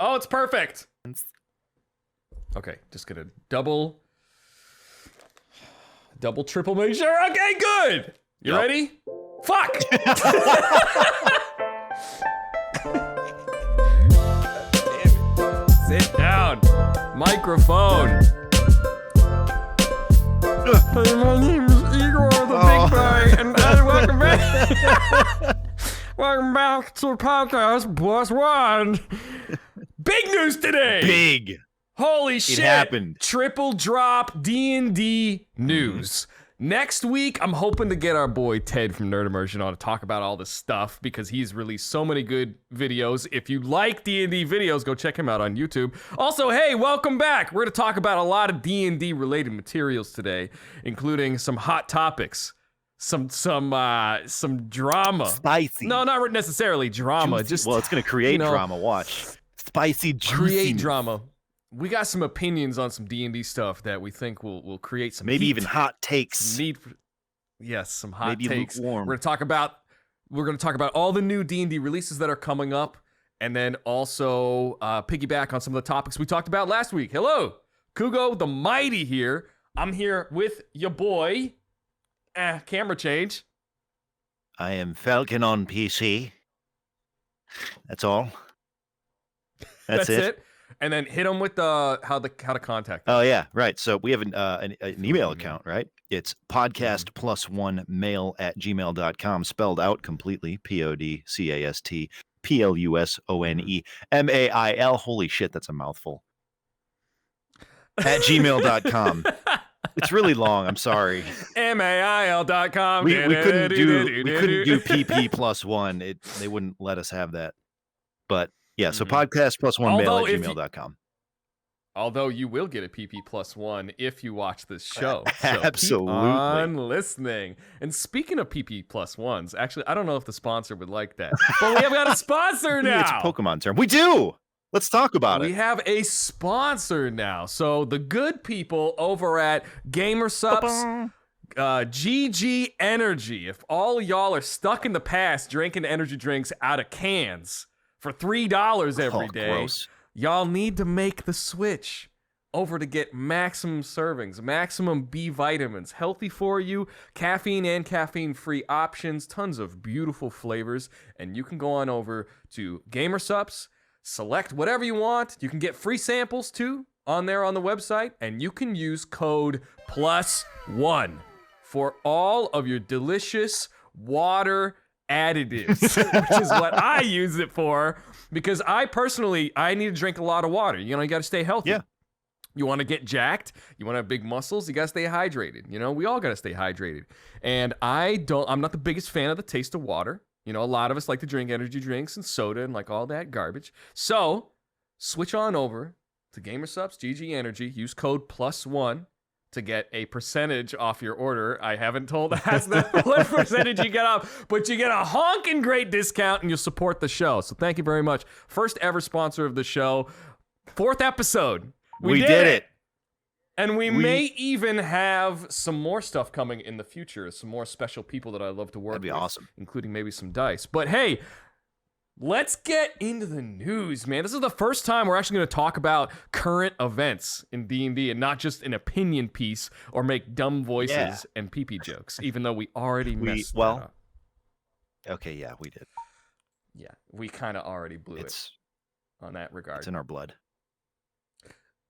Oh, it's perfect. Okay, just gonna double, triple make sure. Okay, good. You ready? Fuck! Sit down. Microphone. Hey, my name is Igor the Big Guy, and welcome back. Welcome back to Podcast Plus One. Big news today. Big. Holy shit. It happened. Triple drop D&D news. Next week, I'm hoping to get our boy Ted from Nerd Immersion on to talk about all this stuff because he's released so many good videos. If you like D&D videos, go check him out on YouTube. Also, hey, welcome back. We're going to talk about a lot of D&D related materials today, including some hot topics, some drama. Spicy. No, not necessarily drama. Juicy. Just well, it's going to create drama. Watch. Spicy, juicy. Create drama. We got some opinions on some D&D stuff that we think will create some maybe heat. Even hot takes. Some hot maybe takes. Lukewarm. We're going to talk about all the new D&D releases that are coming up, and then also piggyback on some of the topics we talked about last week. Hello, Kugo the Mighty here. I'm here with your boy. Camera change. I am Falcon on PC. That's all. That's it. And then hit them with how to contact them. Oh yeah, right. So we have an email account, right? It's podcastplus1mail@gmail.com, spelled out completely. PODCASTPLUSONEMAIL. Holy shit, that's a mouthful. @gmail.com. It's really long. I'm sorry. MAIL.com. We couldn't do PP plus one. They wouldn't let us have that. But yeah, so podcastplus1mail@gmail.com. Although you will get a PP plus one if you watch this show. So absolutely. Keep on listening. And speaking of PP plus ones, actually, I don't know if the sponsor would like that, but we have got a sponsor now. It's a Pokemon term. We do. Let's talk about it. We have a sponsor now. So the good people over at GamerSups, GG Energy. If all y'all are stuck in the past drinking energy drinks out of cans for $3 every day, gross. Y'all need to make the switch over to get maximum servings, maximum B vitamins, healthy for you, caffeine and caffeine-free options, tons of beautiful flavors, and you can go on over to GamerSups, select whatever you want. You can get free samples too on there on the website, and you can use code +1 for all of your delicious water additives, which is what I use it for, because I need to drink a lot of water. You got to stay healthy. Yeah. You want to get jacked, you want to have big muscles, you got to stay hydrated. We all got to stay hydrated. And I'm not the biggest fan of the taste of water. A lot of us like to drink energy drinks and soda and like all that garbage. So switch on over to GamerSups GG Energy, use code +1 to get a percentage off your order. I haven't told us what percentage you get off, but you get a honking great discount and you'll support the show. So thank you very much. First ever sponsor of the show. 4th episode. We did it. And we may even have some more stuff coming in the future. Some more special people that I love to work with. That'd be awesome. Including maybe some dice. But hey, let's get into the news, man. This is the first time we're actually going to talk about current events in D&D and not just an opinion piece or make dumb voices and pee-pee jokes, even though we already messed that up. Okay, yeah, we did. Yeah, we kind of already blew it on that regard. It's in our blood.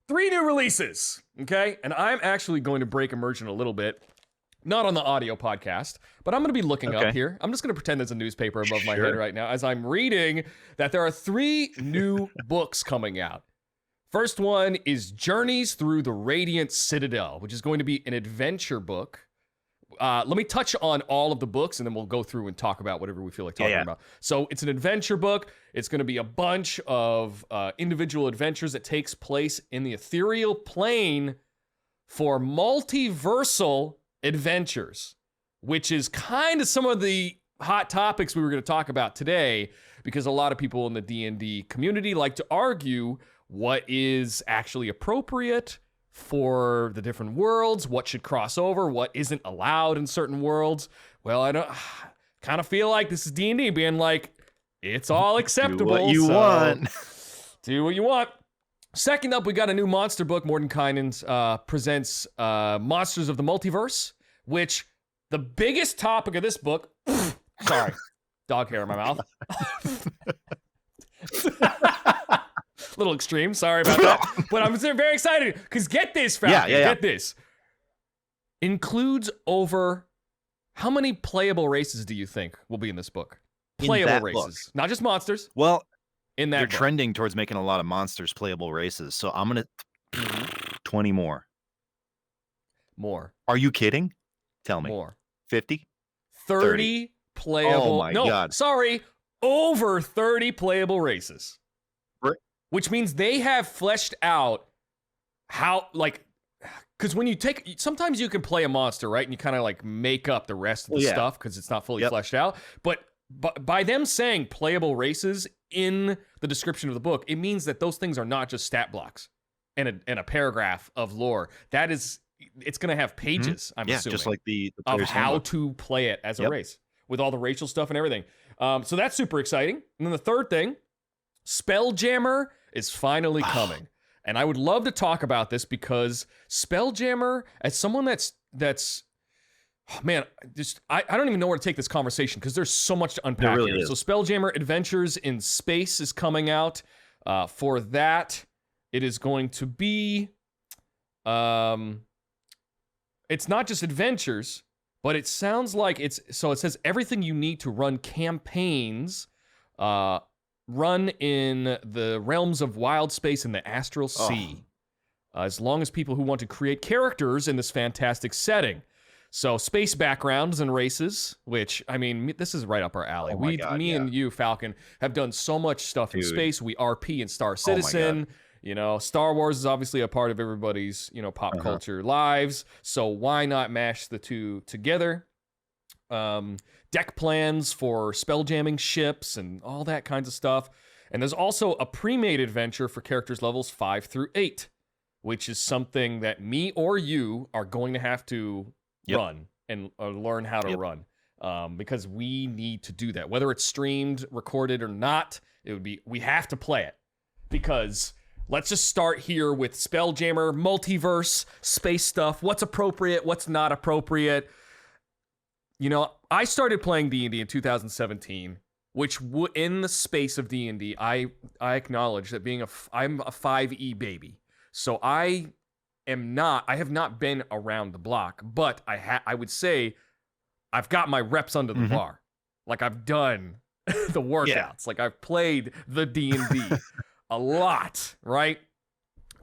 3 new releases, okay? And I'm actually going to break immersion a little bit. Not on the audio podcast, but I'm going to be looking up here. I'm just going to pretend there's a newspaper above my head right now as I'm reading that there are 3 new books coming out. First one is Journeys Through the Radiant Citadel, which is going to be an adventure book. Let me touch on all of the books, and then we'll go through and talk about whatever we feel like talking about. So it's an adventure book. It's going to be a bunch of individual adventures that takes place in the ethereal plane for multiversal adventures, which is kind of some of the hot topics we were going to talk about today, because a lot of people in the D&D community like to argue what is actually appropriate for the different worlds, what should cross over, what isn't allowed in certain worlds. Well, I kind of feel like this is D&D being like, it's all acceptable. Do what you want. Do what you want. Second up, we got a new monster book. Mordenkainen's presents Monsters of the Multiverse, which the biggest topic of this book... sorry, dog hair in my mouth. Little extreme, sorry about that. But I'm very excited, because get this, Falcon, get this. Includes over... How many playable races do you think will be in this book? Playable races, not just monsters. Well... In that They're book. trending towards making a lot of monsters playable races, so I'm gonna 20 more. More. Are you kidding? Tell me. More. 50? 30 playable. Oh my God. Sorry, over 30 playable races. Right. Which means they have fleshed out how, like, because when you take, sometimes you can play a monster, right? And you kind of like make up the rest of the stuff because it's not fully fleshed out. But by them saying playable races in the description of the book, it means that those things are not just stat blocks and a paragraph of lore. That is, it's going to have pages, I'm assuming. Just like the of how to play it as a race with all the racial stuff and everything. So that's super exciting. And then the third thing, Spelljammer is finally coming. And I would love to talk about this because Spelljammer, as someone that's oh, man, I don't even know where to take this conversation because there's so much to unpack here. So Spelljammer Adventures in Space is coming out. For that, it is going to be... it's not just adventures, but it sounds like it's... So it says everything you need to run campaigns run in the realms of wild space and the astral sea. As long as people who want to create characters in this fantastic setting. So space backgrounds and races, which, I mean, this is right up our alley. Me and you, Falcon, have done so much stuff in space. We RP in Star Citizen. You know, Star Wars is obviously a part of everybody's, you know, pop culture lives. So why not mash the two together? Deck plans for spelljamming ships and all that kinds of stuff. And there's also a pre-made adventure for characters levels 5 through 8, which is something that me or you are going to have to run and learn how to run, because we need to do that. Whether it's streamed, recorded, or not, we have to play it. Because let's just start here with Spelljammer, multiverse, space stuff. What's appropriate? What's not appropriate? You know, I started playing D&D in 2017, which in the space of D&D, I acknowledge that I'm a 5e baby. So I have not been around the block, but I would say I've got my reps under the bar. Like I've done the workouts. Like I've played the D&D a lot, right?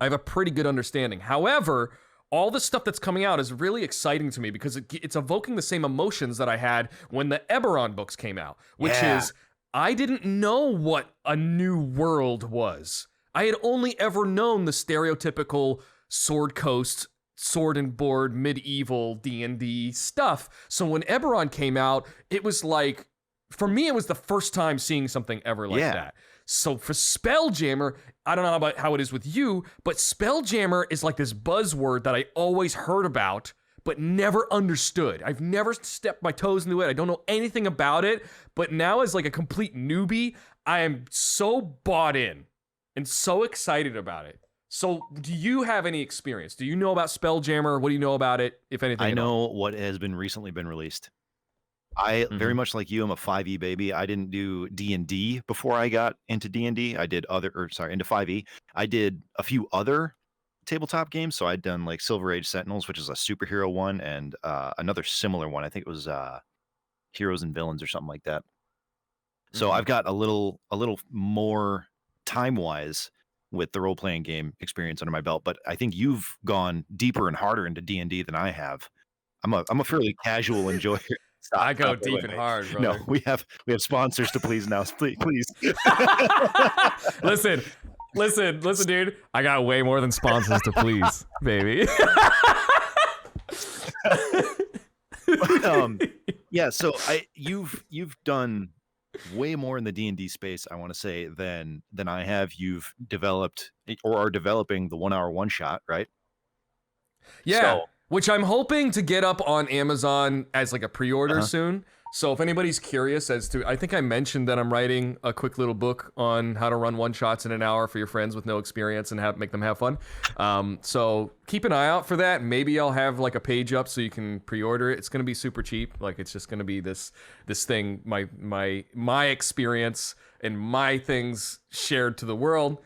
I have a pretty good understanding. However, all the stuff that's coming out is really exciting to me because it's evoking the same emotions that I had when the Eberron books came out, which is I didn't know what a new world was. I had only ever known the stereotypical Sword Coast, sword and board, medieval D&D stuff. So when Eberron came out, it was like, for me, it was the first time seeing something ever like that. So for Spelljammer, I don't know about how it is with you, but Spelljammer is like this buzzword that I always heard about, but never understood. I've never stepped my toes into it. I don't know anything about it, but now as like a complete newbie, I am so bought in and so excited about it. So do you have any experience? Do you know about Spelljammer? What do you know about it, if anything? I know what has recently been released. I very much like you. I'm a 5e baby. I didn't do D&D before I got into D&D. I did into 5e. I did a few other tabletop games. So I'd done like Silver Age Sentinels, which is a superhero one, and another similar one. I think it was Heroes and Villains or something like that. So I've got a little more time-wise with the role-playing game experience under my belt, but I think you've gone deeper and harder into D&D than I have. I'm a fairly casual enjoyer. I go deep and hard, brother. No, we have sponsors to please now. Please. Listen, dude. I got way more than sponsors to please, baby. Yeah. So you've done way more in the D&D space, I want to say, than I have. You've developed or are developing the 1 hour one shot, right? Yeah. So, which I'm hoping to get up on Amazon as like a pre-order soon. So if anybody's curious as to, I think I mentioned that I'm writing a quick little book on how to run one shots in an hour for your friends with no experience and make them have fun. So keep an eye out for that. Maybe I'll have like a page up so you can pre-order it. It's gonna be super cheap. Like it's just gonna be this thing, my experience and my things shared to the world.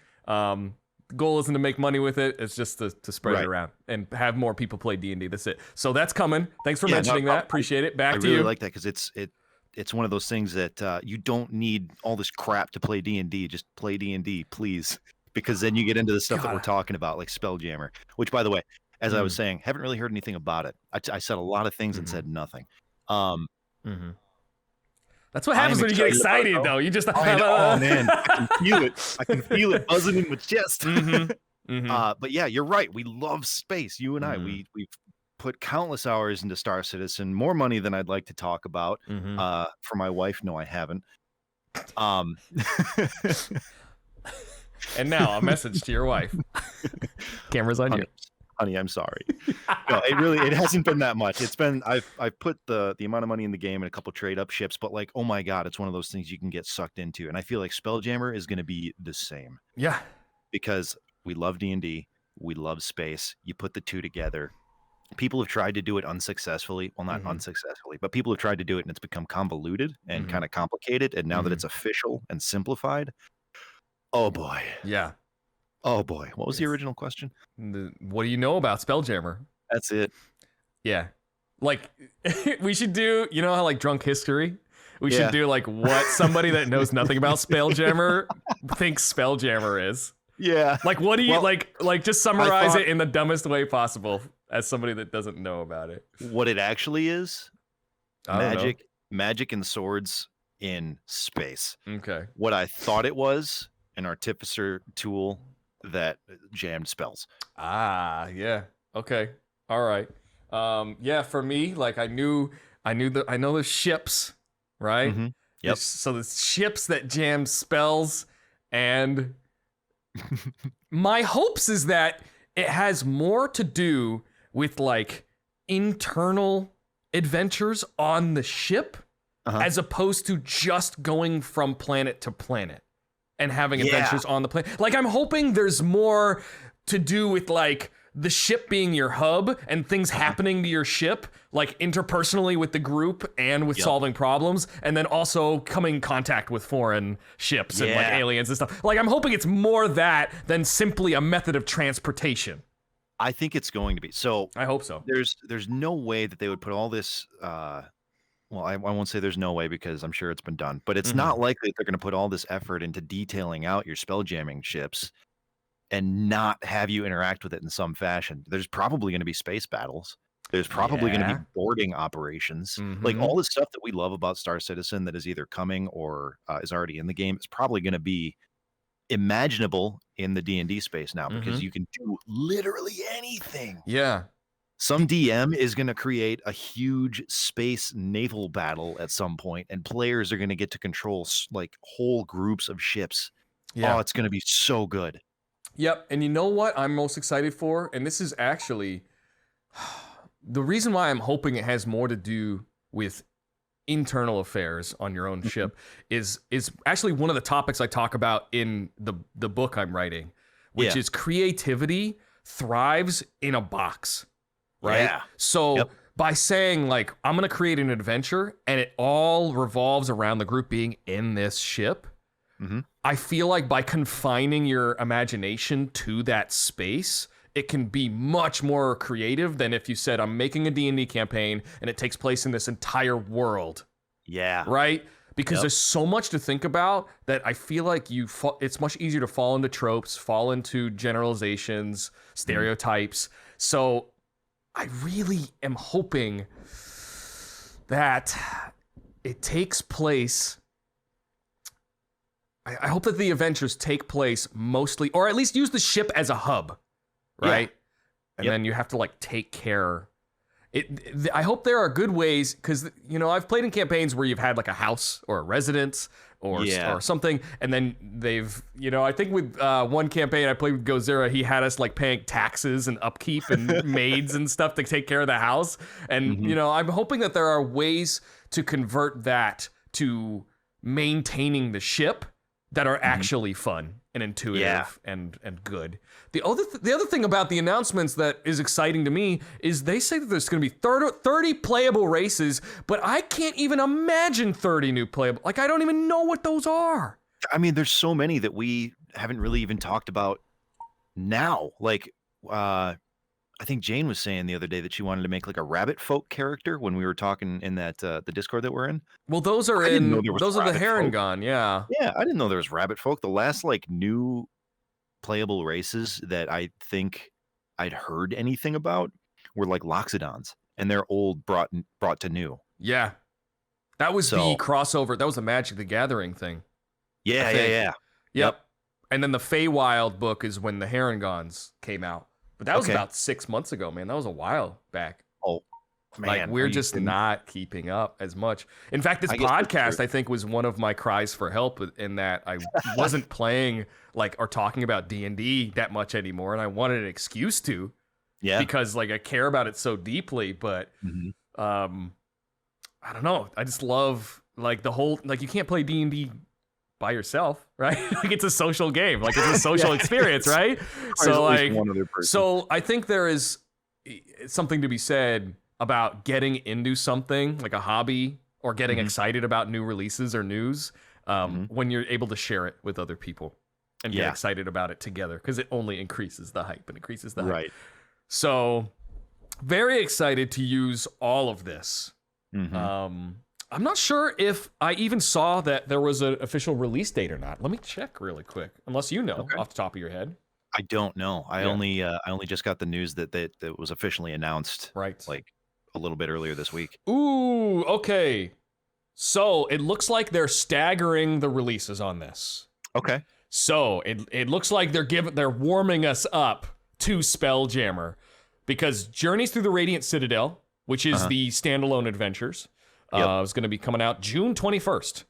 The goal isn't to make money with it. It's just to spread it around and have more people play D&D. That's it. So that's coming. Thanks for mentioning that. Appreciate it. Back to you. I really like that because it's one of those things that you don't need all this crap to play D&D. Just play D&D, please. Because then you get into the stuff that we're talking about, like Spelljammer. Which, by the way, as I was saying, haven't really heard anything about it. I said a lot of things and said nothing. That's what happens when you get excited, though. You just oh man, I can feel it. I can feel it buzzing in my chest. But yeah, you're right. We love space. You and I, we've put countless hours into Star Citizen, more money than I'd like to talk about. For my wife, no, I haven't. And now a message to your wife. Camera's on you. Honey, I'm sorry. No, it hasn't been that much. It's been I've put the amount of money in the game and a couple trade up ships, but like, oh my god, it's one of those things you can get sucked into. And I feel like Spelljammer is going to be the same. Yeah. Because we love D&D, we love space. You put the two together. People have tried to do it unsuccessfully. Well, not unsuccessfully, but people have tried to do it and it's become convoluted and kind of complicated. And now that it's official and simplified, oh boy. Yeah. Oh boy, what was the original question? What do you know about Spelljammer? That's it. Yeah. Like, we should do, you know how like drunk history? We should do like what somebody that knows nothing about Spelljammer thinks Spelljammer is. Yeah. Like, what do you, like just summarize it in the dumbest way possible as somebody that doesn't know about it. What it actually is, magic and swords in space. Okay. What I thought it was, an artificer tool that jammed spells. Yeah. Okay. All right. Yeah, for me, like I know the ships, right? Yep. So the ships that jam spells, and my hopes is that it has more to do with like internal adventures on the ship as opposed to just going from planet to planet and having adventures on the planet. Like, I'm hoping there's more to do with like the ship being your hub and things happening to your ship, like interpersonally with the group and with solving problems, and then also coming in contact with foreign ships and like aliens and stuff. Like, I'm hoping it's more that than simply a method of transportation. I think it's going to be. So I hope so. There's no way that they would put all this well, I won't say there's no way because I'm sure it's been done, but it's not likely that they're going to put all this effort into detailing out your spell jamming ships and not have you interact with it in some fashion. There's probably going to be space battles. There's probably going to be boarding operations. Like all the stuff that we love about Star Citizen that is either coming or is already in the game is probably going to be imaginable in the D&D space now because you can do literally anything. Yeah. Some DM is going to create a huge space naval battle at some point, and players are going to get to control like whole groups of ships. Yeah. Oh, it's going to be so good. Yep. And you know what I'm most excited for? And this is actually the reason why I'm hoping it has more to do with internal affairs on your own ship is actually one of the topics I talk about in the book I'm writing, which is creativity thrives in a box. Right. Yeah. So by saying like, I'm going to create an adventure and it all revolves around the group being in this ship. I feel like by confining your imagination to that space, it can be much more creative than if you said, I'm making a D&D campaign and it takes place in this entire world. Yeah. Right. Because there's so much to think about that I feel like it's much easier to fall into tropes, fall into generalizations, stereotypes. So I really am hoping that it takes place. I hope that the adventures take place mostly, or at least use the ship as a hub, right? And then you have to like take care. I hope there are good ways, because you know I've played in campaigns where you've had like a house or a residence or something, and then they've, you know, I think with one campaign I played with Gozera, he had us like paying taxes and upkeep and maids and stuff to take care of the house, and you know I'm hoping that there are ways to convert that to maintaining the ship that are actually fun and intuitive and good. The other thing about the announcements that is exciting to me is they say that there's going to be 30 playable races, but I can't even imagine 30 new playable. Like, I don't even know what those are. I mean, there's so many that we haven't really even talked about now. Like, I think Jane was saying the other day that she wanted to make like a rabbit folk character when we were talking in that the Discord that we're in. Well, those are those are the Harengon, yeah. Yeah, I didn't know there was rabbit folk. The last like new playable races that I think I'd heard anything about were like Loxodons, and they're old brought to new. Yeah. That was the crossover. That was the Magic the Gathering thing. Yeah. Yep. And then the Feywild book is when the Harengons came out. But that was about 6 months ago, man. That was a while back. Oh, man. Like, we're just not keeping up as much. In fact, this podcast, I think, was one of my cries for help in that I wasn't playing, like, or talking about D&D that much anymore, and I wanted an excuse to. Yeah. Because, like, I care about it so deeply, but, I don't know. I just love, like, the whole, like, you can't play D&D by yourself, right? Like, it's a social game, like it's a social experience, right? So like, so I think there is something to be said about getting into something like a hobby or getting excited about new releases or news when you're able to share it with other people and get excited about it together, because it only increases the hype and increases the hype. Right. So very excited to use all of this. I'm not sure if I even saw that there was an official release date or not. Let me check really quick, unless you know off the top of your head. I don't know. I only just got the news that was officially announced, like a little bit earlier this week. Ooh, okay. So it looks like they're staggering the releases on this. Okay. So it looks like they're warming us up to Spelljammer, because Journeys Through the Radiant Citadel, which is the standalone adventures, is going to be coming out June 21st.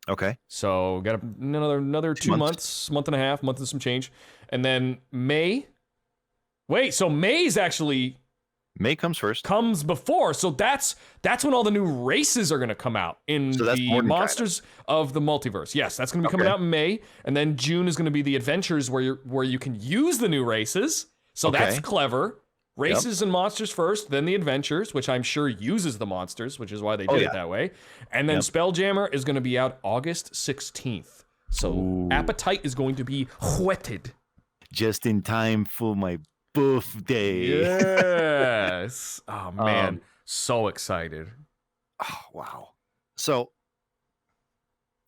Okay. So got another 2 months, month and a half, month and some change. And then May. Wait, so May's actually... May comes first. Comes before. So that's when all the new races are going to come out in the Monsters of the Multiverse. Yes, that's going to be coming out in May. And then June is going to be the adventures where you can use the new races. So that's clever. Races and monsters first, then the adventures, which I'm sure uses the monsters, which is why they did it that way. And then Spelljammer is going to be out August 16th. So appetite is going to be whetted. Just in time for my birthday. Yes. Oh, man. So excited. Oh, wow. So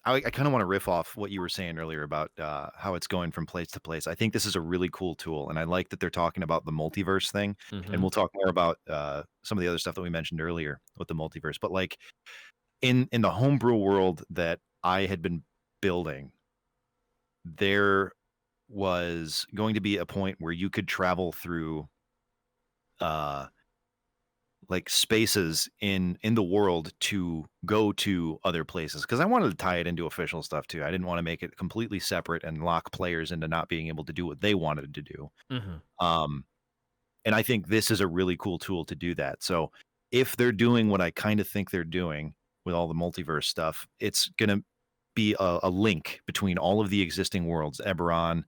I kind of want to riff off what you were saying earlier about how it's going from place to place. I think this is a really cool tool, and I like that they're talking about the multiverse thing. And we'll talk more about some of the other stuff that we mentioned earlier with the multiverse. But like in the homebrew world that I had been building, there was going to be a point where you could travel through like spaces in the world to go to other places, because I wanted to tie it into official stuff too. I didn't want to make it completely separate and lock players into not being able to do what they wanted to do. And I think this is a really cool tool to do that. So if they're doing what I kind of think they're doing with all the multiverse stuff, it's gonna be a link between all of the existing worlds. Eberron,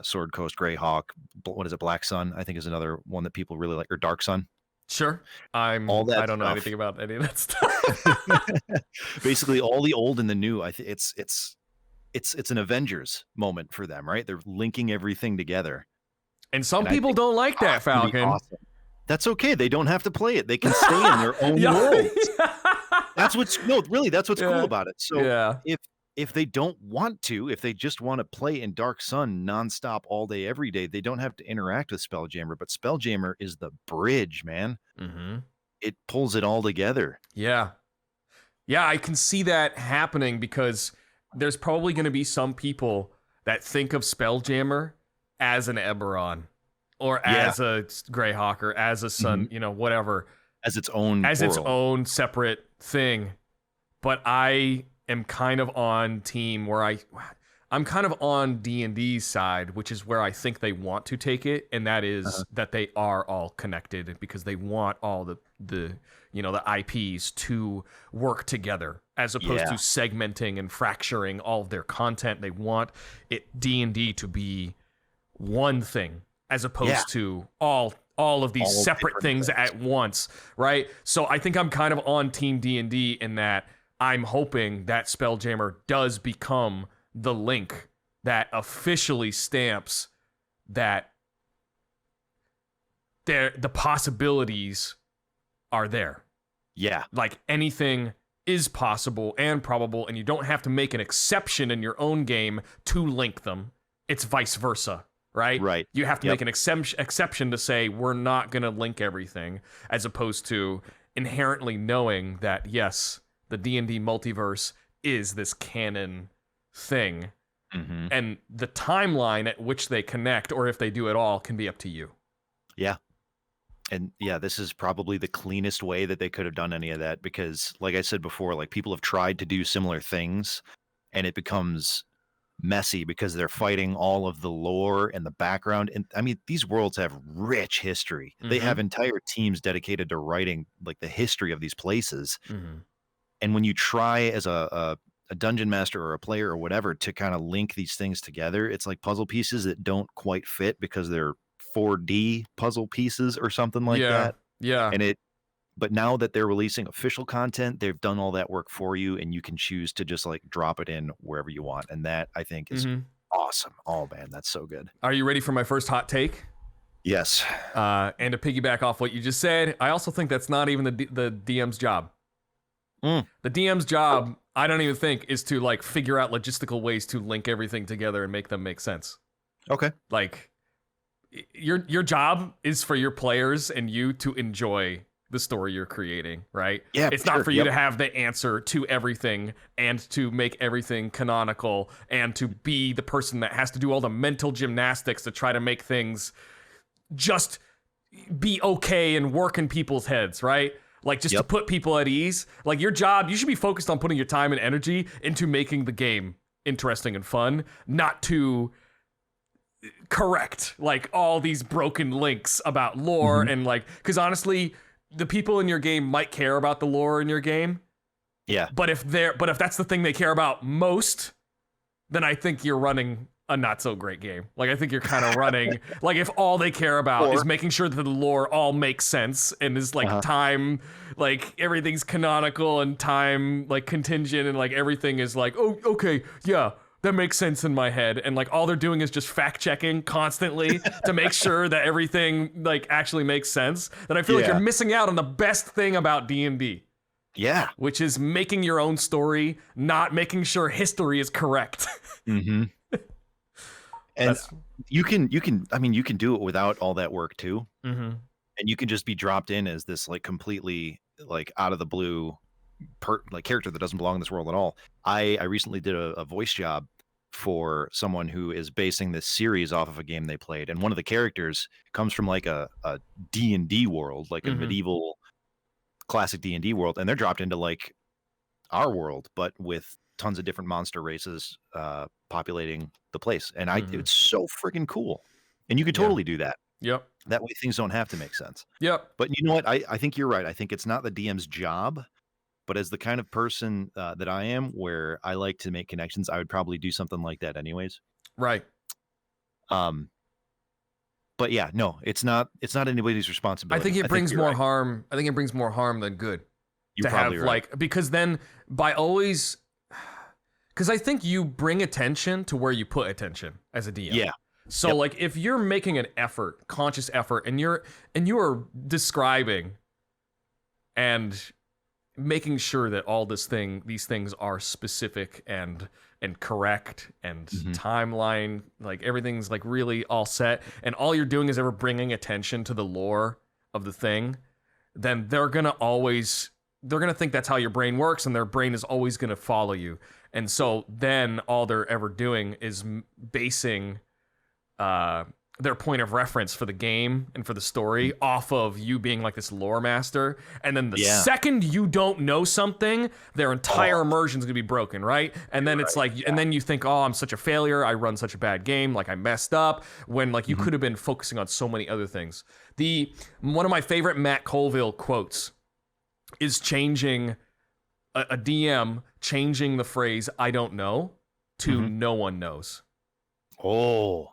Sword Coast, Greyhawk, what is it, Black Sun, I think is another one that people really like, or Dark Sun. Sure. I don't know anything about any of that stuff. Basically all the old and the new. I think it's an Avengers moment for them, right? They're linking everything together. And some people don't like that, Falcon. Awesome. That's okay. They don't have to play it. They can stay in their own worlds. That's what's cool about it. So if they don't want to, if they just want to play in Dark Sun nonstop all day, every day, they don't have to interact with Spelljammer. But Spelljammer is the bridge, man. It pulls it all together. Yeah. Yeah, I can see that happening, because there's probably going to be some people that think of Spelljammer as an Eberron or as a Greyhawk or as a Sun, whatever. As its own its own separate thing. But I am kind of on team where I'm kind of on D&D's side, which is where I think they want to take it, and that is that they are all connected because they want all the IPs to work together as opposed to segmenting and fracturing all of their content. They want D&D to be one thing as opposed to all of these separate things at once, right? So I think I'm kind of on Team D&D in that I'm hoping that Spelljammer does become the link that officially stamps that the possibilities are there. Yeah. Like anything is possible and probable, and you don't have to make an exception in your own game to link them. It's vice versa, right? Right. You have to make an exception to say we're not going to link everything, as opposed to inherently knowing that, yes, the D&D multiverse is this canon thing, and the timeline at which they connect, or if they do at all, can be up to you. Yeah. And yeah, this is probably the cleanest way that they could have done any of that, because like I said before, like people have tried to do similar things and it becomes messy because they're fighting all of the lore and the background. And I mean, these worlds have rich history. They have entire teams dedicated to writing like the history of these places. And when you try as a dungeon master or a player or whatever to kind of link these things together, it's like puzzle pieces that don't quite fit because they're 4D puzzle pieces or something like that. Yeah. But now that they're releasing official content, they've done all that work for you, and you can choose to just like drop it in wherever you want. And that I think is awesome. Oh man, that's so good. Are you ready for my first hot take? Yes. And to piggyback off what you just said, I also think that's not even the DM's job. The DM's job, I don't even think, is to like figure out logistical ways to link everything together and make them make sense. Okay. Like your job is for your players and you to enjoy the story you're creating, right? Yeah. It's not for you to have the answer to everything and to make everything canonical and to be the person that has to do all the mental gymnastics to try to make things just be okay and work in people's heads, right? Like just to put people at ease. Like your job, you should be focused on putting your time and energy into making the game interesting and fun, not to correct like all these broken links about lore and like, because honestly, the people in your game might care about the lore in your game. Yeah. But if that's the thing they care about most, then I think you're running a not so great game. Like I think you're kind of running like if all they care about is making sure that the lore all makes sense and is like time, like everything's canonical and time like contingent and like everything is like, oh, okay, yeah, that makes sense in my head. And like all they're doing is just fact checking constantly to make sure that everything like actually makes sense. Then I feel like you're missing out on the best thing about D&D. Yeah. Which is making your own story, not making sure history is correct. And you can do it without all that work too. And you can just be dropped in as this like completely like out of the blue like character that doesn't belong in this world at all. I recently did a voice job for someone who is basing this series off of a game they played. And one of the characters comes from like a D&D world, like a medieval classic D&D world. And they're dropped into like our world, but with tons of different monster races populating the place. And it's so freaking cool. And you could totally do that. Yep. That way things don't have to make sense. Yep. But you know what? I think you're right. I think it's not the DM's job, but as the kind of person that I am, where I like to make connections, I would probably do something like that anyways. Right. But yeah, no, it's not anybody's responsibility. I think it brings more harm. I think it brings more harm than good. You're probably right. Like, because then because I think you bring attention to where you put attention as a DM. Yeah. So like if you're making an conscious effort, and you are describing and making sure that all these things are specific and correct and timeline, like everything's like really all set, and all you're doing is ever bringing attention to the lore of the thing, then they're gonna think that's how your brain works, and their brain is always gonna follow you. And so then all they're ever doing is basing their point of reference for the game and for the story off of you being like this lore master. And then the second you don't know something, their entire immersion is going to be broken, right? And then it's like, and then you think, oh, I'm such a failure. I run such a bad game. Like I messed up when like you could have been focusing on so many other things. One of my favorite Matt Colville quotes is changing a DM, changing the phrase, I don't know to no one knows. Oh,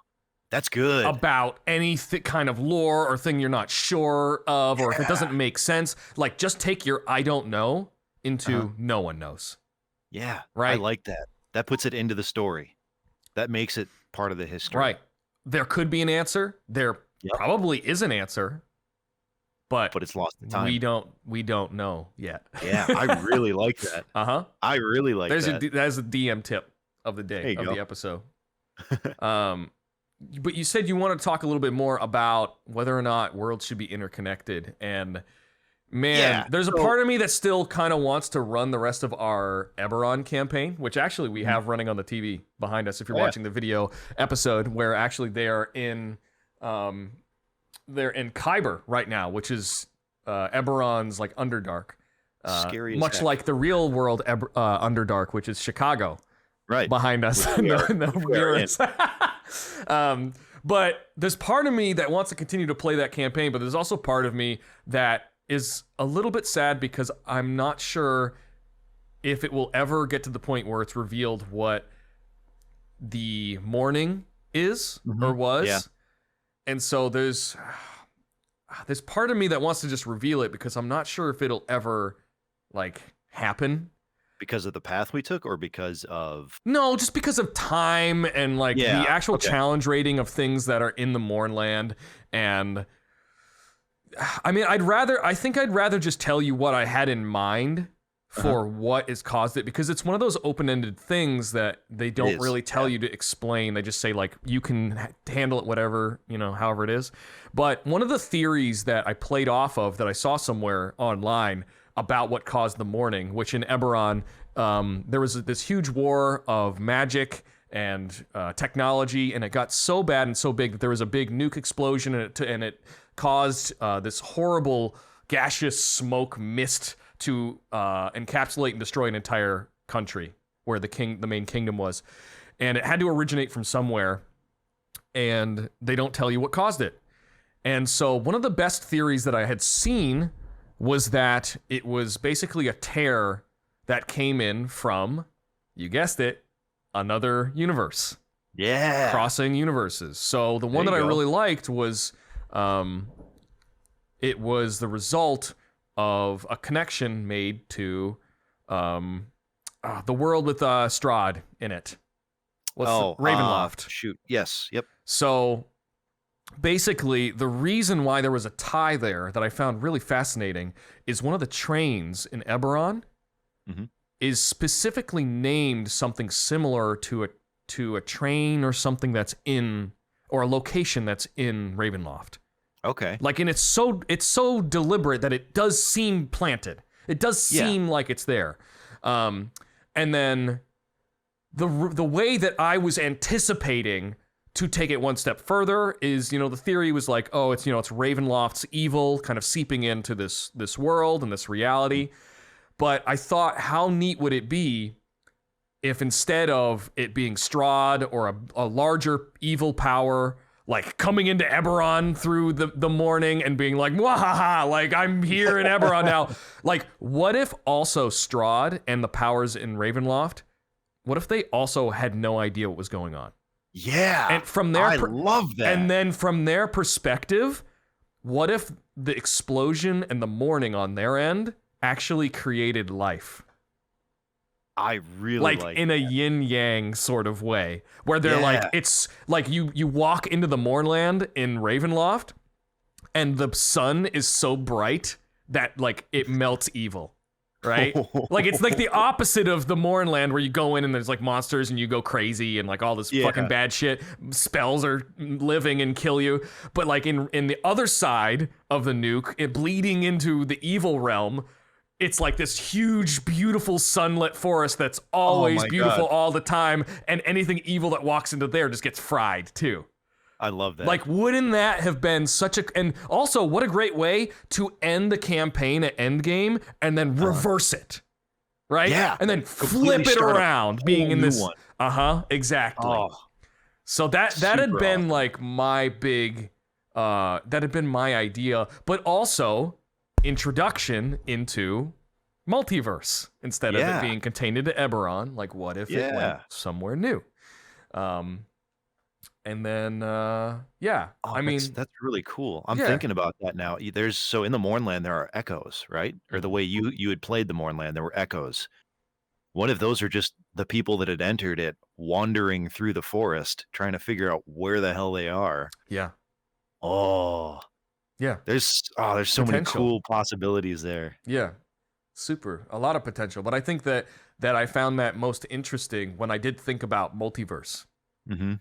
that's good. About any kind of lore or thing you're not sure of, or if it doesn't make sense, like just take your I don't know into no one knows. Yeah, right. I like that. That puts it into the story. That makes it part of the history. Right. There could be an answer. There probably is an answer, but it's lost in time. We don't know yet. Yeah, I really like that. I really like that. That's a DM tip of the day of the episode. But you said you want to talk a little bit more about whether or not worlds should be interconnected. And man, there's a part of me that still kind of wants to run the rest of our Eberron campaign, which actually we have running on the TV behind us. If you're watching the video episode, where actually they are in, they're in Kyber right now, which is Eberron's like Underdark, scary, much like the real world Underdark, which is Chicago. Right behind us. But there's part of me that wants to continue to play that campaign, but there's also part of me that is a little bit sad because I'm not sure if it will ever get to the point where it's revealed what the morning is or was. Yeah. And so there's part of me that wants to just reveal it because I'm not sure if it'll ever like happen. Because of the path we took, or because of... No, just because of time and like the actual challenge rating of things that are in the Mournland. And I mean, I think I'd rather just tell you what I had in mind for what has caused it, because it's one of those open-ended things that they don't really tell you to explain. They just say like, you can handle it whatever, however it is. But one of the theories that I played off of that I saw somewhere online about what caused the morning, which in Eberron, there was this huge war of magic and technology, and it got so bad and so big that there was a big nuke explosion, and it caused this horrible gaseous smoke mist to encapsulate and destroy an entire country where the main kingdom was. And it had to originate from somewhere, and they don't tell you what caused it. And so one of the best theories that I had seen was that it was basically a tear that came in from, you guessed it, another universe. Yeah. Crossing universes. So the one that I really liked was, it was the result of a connection made to the world with Strahd in it. Ravenloft. Shoot. Yes. Yep. So basically, the reason why there was a tie there that I found really fascinating is one of the trains in Eberron is specifically named something similar to a train or something that's in, or a location that's in Ravenloft. Okay. Like, and it's so deliberate that it does seem planted. It does seem like it's there. And then the way that I was anticipating to take it one step further is, the theory was like, oh, it's Ravenloft's evil kind of seeping into this world and this reality. But I thought, how neat would it be if instead of it being Strahd or a larger evil power, like coming into Eberron through the morning and being like, wahaha, like I'm here in Eberron now. Like, what if also Strahd and the powers in Ravenloft, what if they also had no idea what was going on? Yeah, and from their I love that. And then from their perspective, what if the explosion and the morning on their end actually created life? I really like in a yin yang sort of way, where they're like, it's like you walk into the Mournland in Ravenloft, and the sun is so bright that like it melts evil. Right? Like, it's like the opposite of the Mournland, where you go in and there's like monsters and you go crazy and like all this fucking bad shit. Spells are living and kill you. But like in the other side of the nuke, it bleeding into the evil realm, it's like this huge, beautiful sunlit forest that's always beautiful all the time. And anything evil that walks into there just gets fried too. I love that. Like, wouldn't that have been such a... And also, what a great way to end the campaign at Endgame and then reverse it, right? Yeah. And then Completely flip it start a around, whole being in new this... one. Exactly. Oh, So that had super been awesome. like my big... that had been my idea, but also introduction into multiverse instead of it being contained into Eberron. Like, what if it went somewhere new? And then, I mean, that's really cool. I'm thinking about that now. So in the Mournland there are echoes, right? Or the way you had played the Mournland, there were echoes. What if those are just the people that had entered it, wandering through the forest, trying to figure out where the hell they are? Yeah. Oh, yeah. There's so many cool possibilities there. Yeah. Super. A lot of potential. But I think that I found that most interesting when I did think about multiverse. Mm-hmm.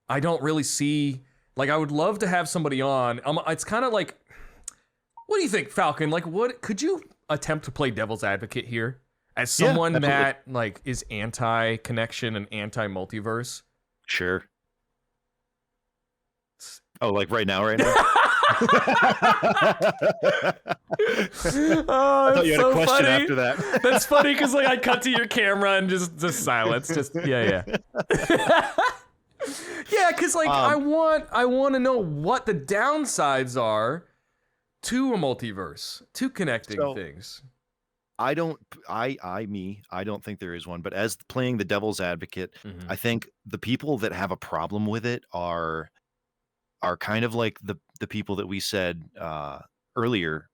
I don't really see, like, I would love to have somebody on. It's kind of like, what do you think, Falcon? Like, what could you attempt to play devil's advocate here as someone that like is anti-connection and anti-multiverse? Sure. Oh, like right now? I thought you had a question after that. That's funny because like I cut to your camera and just silence. Just yeah. Yeah, because like I want to know what the downsides are to a multiverse, to connecting things. I don't think there is one, but as playing the devil's advocate, I think the people that have a problem with it are kind of like the people that we said earlier,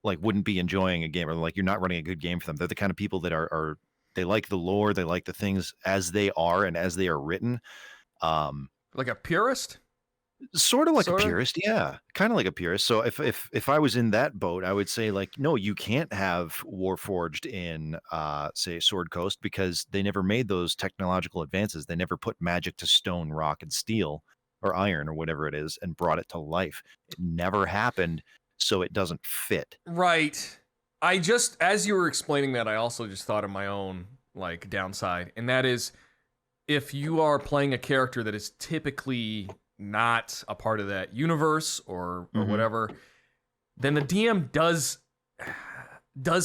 like wouldn't be enjoying a game, or like you're not running a good game for them. They're the kind of people that are they like the lore, they like the things as they are and as they are written. Like a purist? Sort of like a purist, yeah. Kind of like a purist. So if I was in that boat, I would say like, no, you can't have Warforged in say Sword Coast because they never made those technological advances. They never put magic to stone, rock, and steel or iron or whatever it is and brought it to life. It never happened, so it doesn't fit. Right. I just, as you were explaining that, I also just thought of my own like downside, and that is if you are playing a character that is typically not a part of that universe or whatever, then the DM does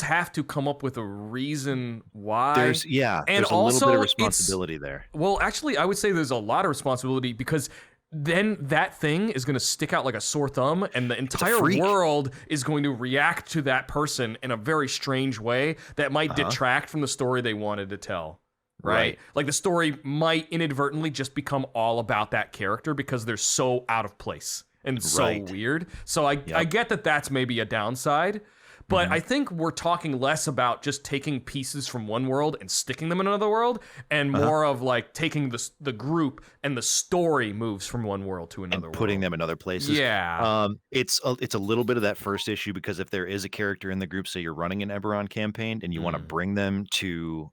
have to come up with a reason why. There's a little bit of responsibility there. Well, actually, I would say there's a lot of responsibility because then that thing is going to stick out like a sore thumb, and the entire world is going to react to that person in a very strange way that might detract from the story they wanted to tell. Right? Like the story might inadvertently just become all about that character because they're so out of place and so weird. So I get that that's maybe a downside, but I think we're talking less about just taking pieces from one world and sticking them in another world, and more of like taking the group and the story moves from one world to another and putting them in other places. Yeah. It's a little bit of that first issue because if there is a character in the group, say you're running an Eberron campaign and you want to bring them to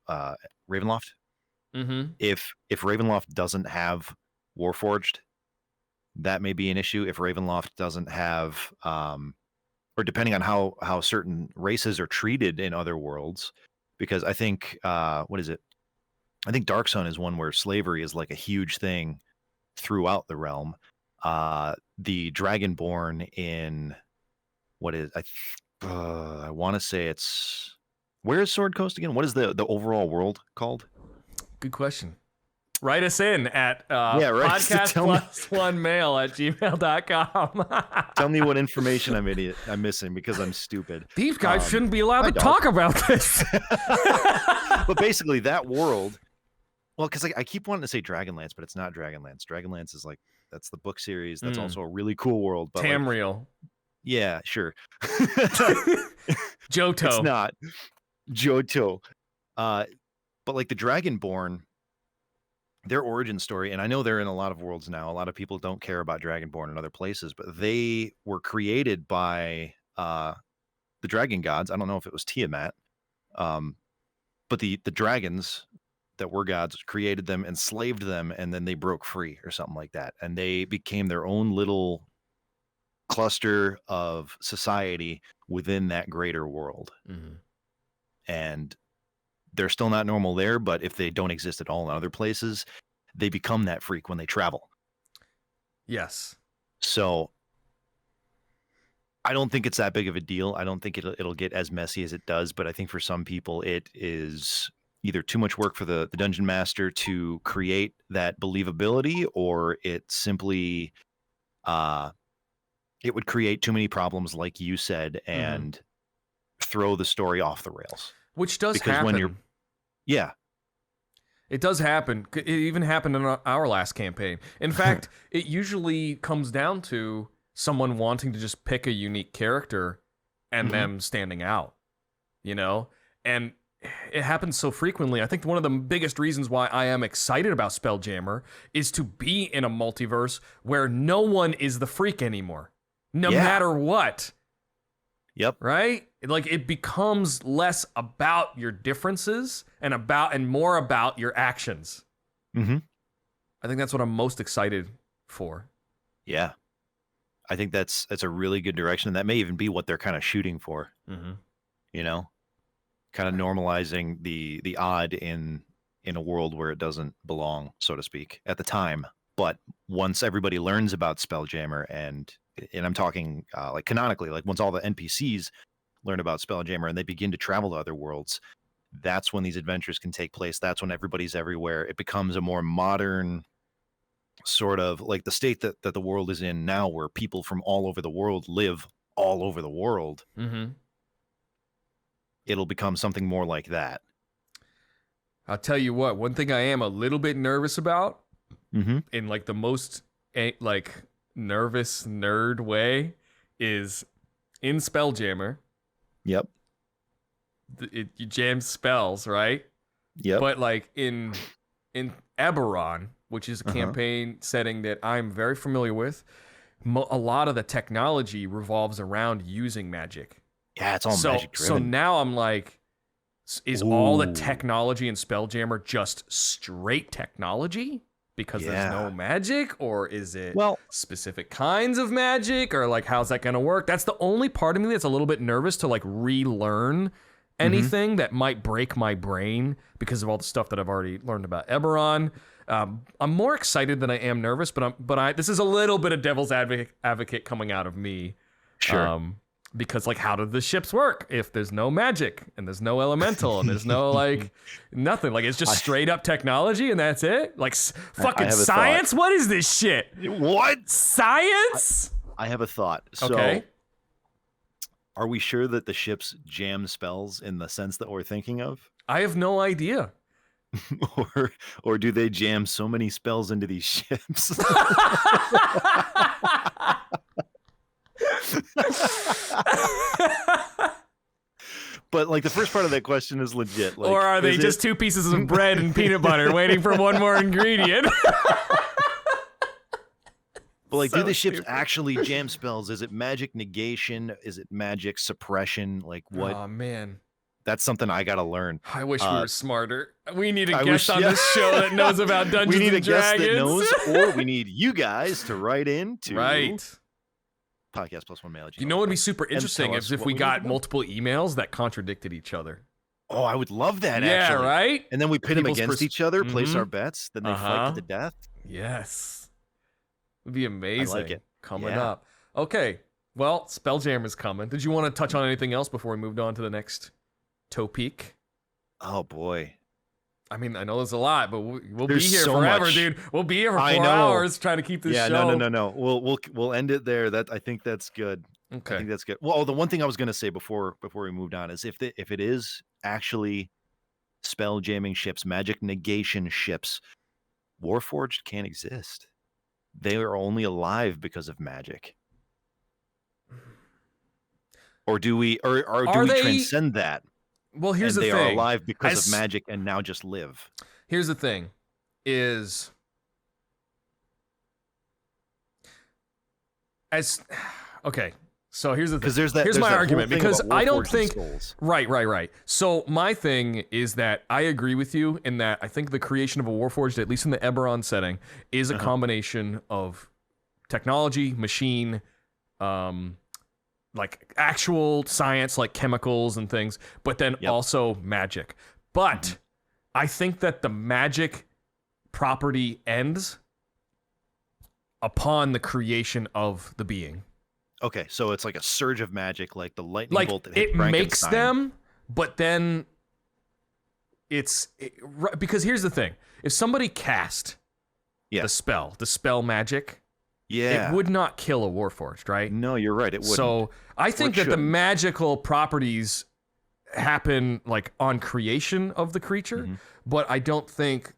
Ravenloft, if Ravenloft doesn't have Warforged, that may be an issue. If Ravenloft doesn't have or depending on how certain races are treated in other worlds, because I think what is it? I think Darksun is one where slavery is like a huge thing throughout the realm. The Dragonborn in what is I want to say it's where is Sword Coast again? What is the overall world called? Good question. Write us in at podcast+1mail@gmail.com. Tell me what information I'm missing because I'm stupid. These guys shouldn't be allowed to talk about this. But basically that world, well, because I keep wanting to say Dragonlance, but it's not Dragonlance. Dragonlance is like, that's the book series. That's also a really cool world. But Tamriel. Like, yeah, sure. Johto. It's not. Johto. But like the Dragonborn, their origin story, and I know they're in a lot of worlds now. A lot of people don't care about Dragonborn in other places, but they were created by the dragon gods. I don't know if it was Tiamat, but the dragons that were gods created them, enslaved them, and then they broke free or something like that. And they became their own little cluster of society within that greater world. And they're still not normal there, but if they don't exist at all in other places, they become that freak when they travel. Yes. So I don't think it's that big of a deal. I don't think it'll get as messy as it does, but I think for some people it is either too much work for the dungeon master to create that believability, or it simply it would create too many problems, like you said, and throw the story off the rails. Which does because happen. when you're It does happen. It even happened in our last campaign. In fact, it usually comes down to someone wanting to just pick a unique character and them standing out, you know? And it happens so frequently. I think one of the biggest reasons why I am excited about Spelljammer is to be in a multiverse where no one is the freak anymore, no matter what. Yep. Right? Like, it becomes less about your differences and more about your actions. Mm-hmm. I think that's what I'm most excited for. Yeah. I think that's a really good direction. And that may even be what they're kind of shooting for. You know? Kind of normalizing the odd in a world where it doesn't belong, so to speak, at the time. But once everybody learns about Spelljammer, and I'm talking like canonically, like once all the NPCs learn about Spelljammer and they begin to travel to other worlds, that's when these adventures can take place. That's when everybody's everywhere. It becomes a more modern sort of like the state that the world is in now, where people from all over the world live all over the world. It'll become something more like that. I'll tell you what, one thing I am a little bit nervous about, in like the most like nervous nerd way, is in Spelljammer. Yep. You jam spells, right? Yep. But like in Eberron, which is a campaign setting that I'm very familiar with, a lot of the technology revolves around using magic. Yeah, it's all magic driven. So now I'm like, is all the technology in Spelljammer just straight technology because there's no magic? Or is it specific kinds of magic? Or like, how's that going to work? That's the only part of me that's a little bit nervous to like relearn anything that might break my brain because of all the stuff that I've already learned about Eberron. I'm more excited than I am nervous, but this is a little bit of devil's advocate coming out of me. Sure. Because like, how do the ships work if there's no magic and there's no elemental and there's no like nothing? Like, it's just straight up technology and that's it? Like fucking science? Thought. What is this shit? What? Science? I have a thought. So, are we sure that the ships jam spells in the sense that we're thinking of? I have no idea. or do they jam so many spells into these ships? But like the first part of that question is legit. Like, or are they just two pieces of bread and peanut butter waiting for one more ingredient? But like, do the ships actually jam spells? Is it magic negation? Is it magic suppression? Like what? Oh man. That's something I gotta learn. I wish we were smarter. We need a guest on this show that knows about Dungeons we need and a Dragons. Guest that knows, or we need you guys to write in to podcast plus one mail. You know what would be super interesting is if we got multiple emails that contradicted each other. Oh, I would love that. Yeah, actually. Right. And then we pit them against each other, place our bets, then they fight to the death. Yes, it'd be amazing. I like it. Coming up. Okay, well, Spelljammer's coming. Did you want to touch on anything else before we moved on to the next topic? Oh boy. I mean, I know there's a lot, but we'll be here so forever, dude. We'll be here for 4 hours trying to keep this show. No. We'll end it there. I think that's good. Okay. I think that's good. Well, the one thing I was going to say before we moved on is if it is actually spell jamming ships, magic negation ships, Warforged can't exist. They are only alive because of magic. Or do we transcend that? Well, here's the thing. They are alive because of magic and now just live. Here's the thing is okay. So here's the thing. Here's my argument because I don't think right. So my thing is that I agree with you in that I think the creation of a Warforged, at least in the Eberron setting, is a combination of technology, machine, like actual science, like chemicals and things, but then also magic. But I think that the magic property ends upon the creation of the being. Okay, so it's like a surge of magic, like the lightning Like bolt that hit it makes Frankenstein. them, but then because here's the thing: if somebody cast the spell magic, it would not kill a Warforged, right? No, you're right. It wouldn't. So I think that the magical properties happen like on creation of the creature, but I don't think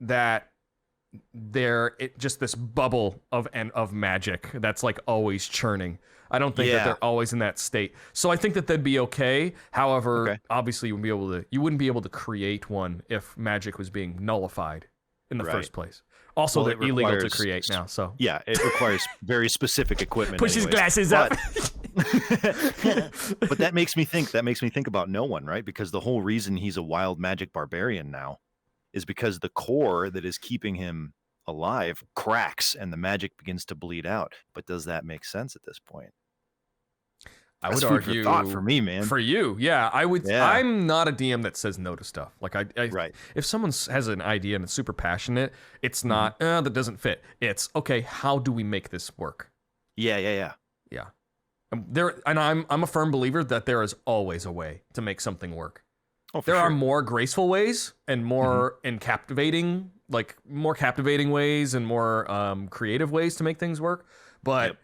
that just this bubble of magic that's like always churning. I don't think that they're always in that state. So I think that they'd be okay. However, obviously you wouldn't be able to create one if magic was being nullified in the first place. Also, they're illegal to create now. So yeah, it requires very specific equipment. Push his glasses up. But that makes me think. That makes me think about no one, right? Because the whole reason he's a wild magic barbarian now is because the core that is keeping him alive cracks and the magic begins to bleed out. But does that make sense at this point? I would argue, thought for me, man. For you, yeah, I would. Yeah. I'm not a DM that says no to stuff. Like if someone has an idea and it's super passionate, it's not that doesn't fit. It's okay. How do we make this work? Yeah. I'm a firm believer that there is always a way to make something work. Oh, there are more graceful ways and more captivating ways and more creative ways to make things work. But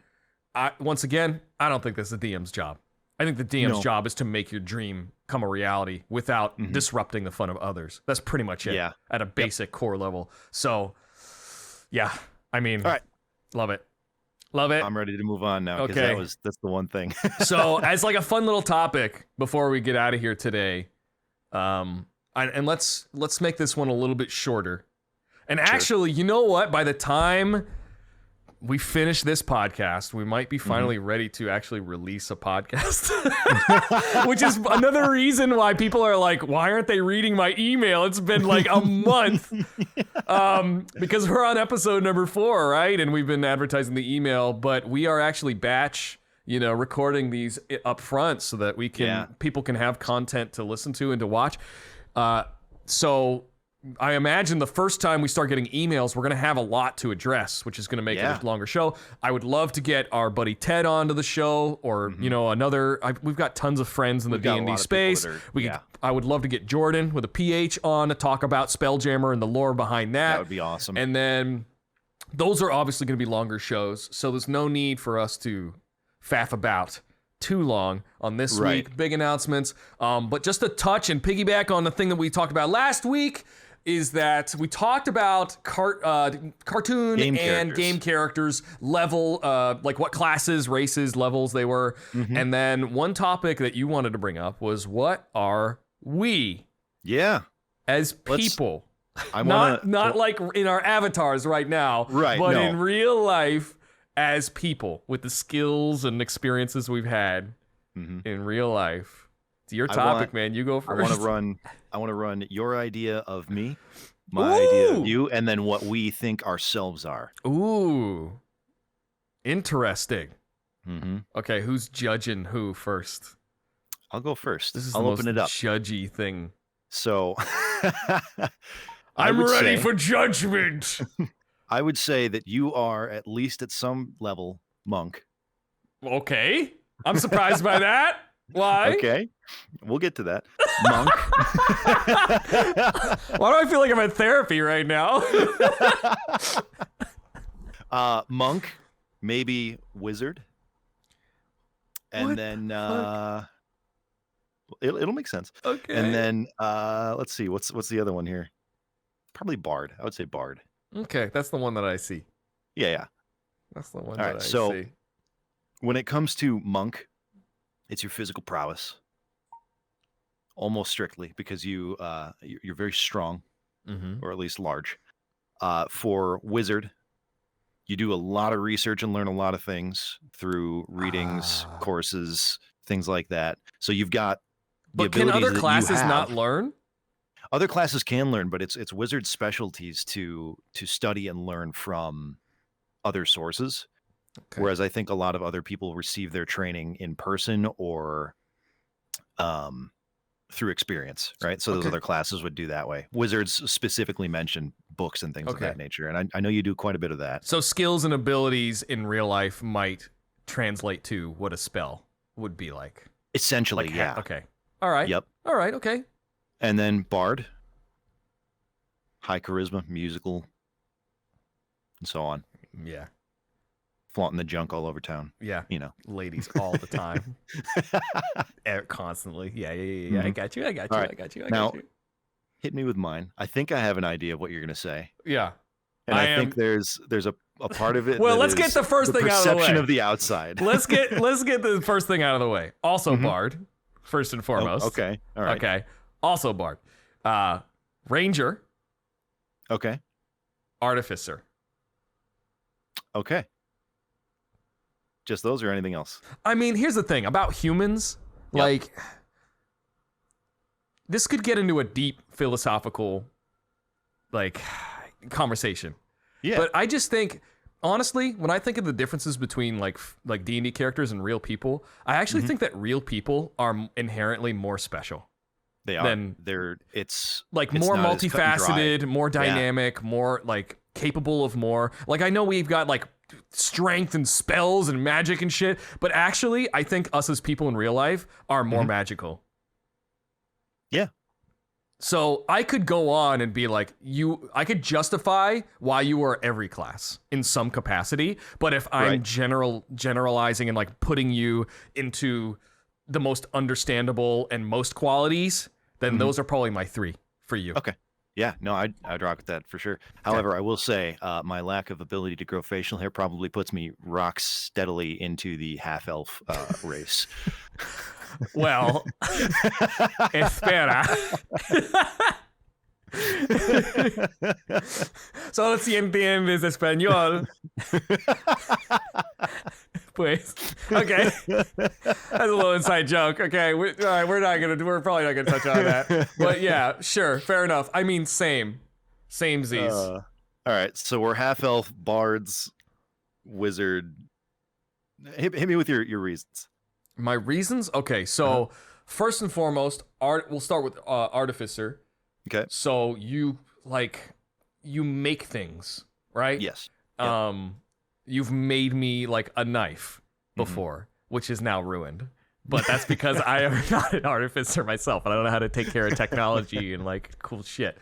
once again, I don't think that's the DM's job. I think the DM's job is to make your dream come a reality without disrupting the fun of others. That's pretty much it at a basic core level. So, yeah, I mean, all right. Love it. I'm ready to move on now because that's the one thing. So, as like a fun little topic before we get out of here today, and let's make this one a little bit shorter. And actually, you know what? By the time we finish this podcast, we might be finally ready to actually release a podcast, which is another reason why people are like, why aren't they reading my email? It's been like a month because we're on episode number 4, right? And we've been advertising the email, but we are actually batch, recording these up front so that we can people can have content to listen to and to watch. So I imagine the first time we start getting emails, we're going to have a lot to address, which is going to make it a longer show. I would love to get our buddy Ted onto the show, or we've got tons of friends in the D&D space. I would love to get Jordan with a PH on to talk about Spelljammer and the lore behind that. That would be awesome. And then those are obviously going to be longer shows, so there's no need for us to faff about too long on this week. Big announcements. But just to touch and piggyback on the thing that we talked about last week is that we talked about cartoon game characters level, like what classes, races, levels they were. And then one topic that you wanted to bring up was, what are we? Yeah. As people. Not like in our avatars right now, but in real life as people with the skills and experiences we've had in real life. It's your topic, man. You go first. I want to run your idea of me, my idea of you, and then what we think ourselves are. Ooh. Interesting. Okay, who's judging who first? I'll go first. This is I'll the open most it up. Judgy thing. So I'm ready for judgment. I would say that you are, at least at some level, monk. Okay. I'm surprised by that. Why? Okay. We'll get to that. Monk. Why do I feel like I'm in therapy right now? Monk, maybe wizard. And then it'll make sense. Okay. And then let's see, what's the other one here? Probably bard. I would say bard. Okay, that's the one that I see. Yeah. That's the one that I so see. When it comes to monk, it's your physical prowess. Almost strictly, because you're very strong, or at least large. For wizard, you do a lot of research and learn a lot of things through readings, courses, things like that. So you've got the abilities. But can other classes not learn? Other classes can learn, but it's wizard specialties to study and learn from other sources. Okay. Whereas I think a lot of other people receive their training in person or through experience, right? So those Okay. other classes would do that way. Wizards specifically mention books and things of that nature, and I know you do quite a bit of that. So skills and abilities in real life might translate to what a spell would be like. Essentially, Like, yeah. Okay. All right. Yep. All right. Okay. And then Bard, high charisma, musical, and so on. Yeah. Flaunting the junk all over town. Yeah. You know. Ladies all the time. Constantly. Yeah. Mm-hmm. I got you. All right. I got you. Hit me with mine. I think I have an idea of what you're going to say. Yeah. And I think there's a part of it. Well, let's get the first thing out of the way. Perception of the outside. let's get the first thing out of the way. Also, Bard, first and foremost. Oh, okay. All right. Okay. Also, Bard. Ranger. Okay. Artificer. Okay. Just those or anything else? I mean, here's the thing about humans. Yep. Like, this could get into a deep philosophical, like, conversation. Yeah. But I just think, honestly, when I think of the differences between like D&D characters and real people, I actually think that real people are inherently more special. They are. It's more multifaceted, more dynamic, more like capable of more. Like, I know we've got like strength and spells and magic and shit, but actually I think us as people in real life are more magical. Yeah. So I could go on and be like, I could justify why you are every class in some capacity, but if I'm generalizing and like putting you into the most understandable and most qualities, then those are probably my 3 for you. Okay. Yeah, no, I'd rock with that for sure. However, I will say my lack of ability to grow facial hair probably puts me rock steadily into the half-elf race. Well, espera. Solo si entiendes español. Pues, okay. That's a little inside joke. Okay, we're probably not gonna touch on that. But yeah, sure, fair enough. I mean, same Z's. All right, so we're half-elf, bards, wizard. Hit me with your reasons. My reasons? Okay, so first and foremost, we'll start with artificer. Okay. So you make things, right? Yes. You've made me like a knife before, which is now ruined. But that's because I am not an artificer myself, and I don't know how to take care of technology and like cool shit.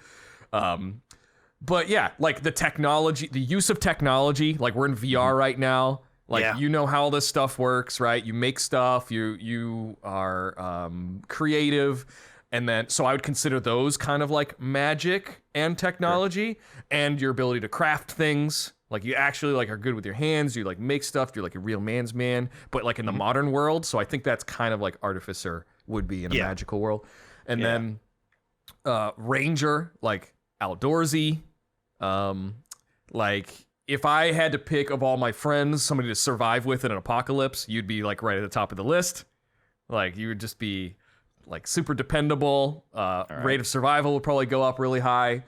But yeah, like the use of technology, like we're in VR right now. Like, you know how all this stuff works, right? You make stuff, you are creative, and then, so I would consider those kind of like magic and technology, and your ability to craft things. Like, you actually like are good with your hands, you like make stuff, you're like a real man's man, but like in the modern world, so I think that's kind of like artificer would be in a magical world. And then ranger, like outdoorsy, like, if I had to pick of all my friends somebody to survive with in an apocalypse, you'd be like right at the top of the list. Like, you would just be like super dependable. Rate of survival would probably go up really high.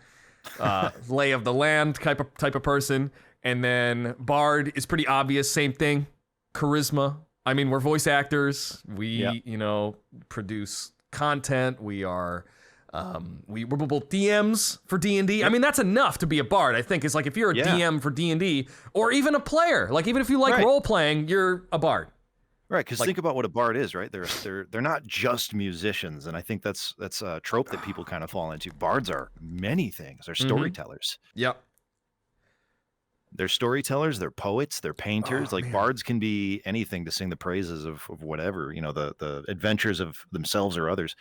Lay of the land type of person. And then bard is pretty obvious, same thing. Charisma. I mean, we're voice actors. We produce content. We are we're both DMs for D&D. I mean, that's enough to be a bard. I think it's like if you're a DM for D&D, or even a player, like even if you like role playing, you're a bard. Right, because think about what a bard is, right? They're not just musicians, and I think that's a trope that people kind of fall into. Bards are many things. They're storytellers. Yep. They're storytellers. They're poets. They're painters. Bards can be anything to sing the praises of whatever, the adventures of themselves or others.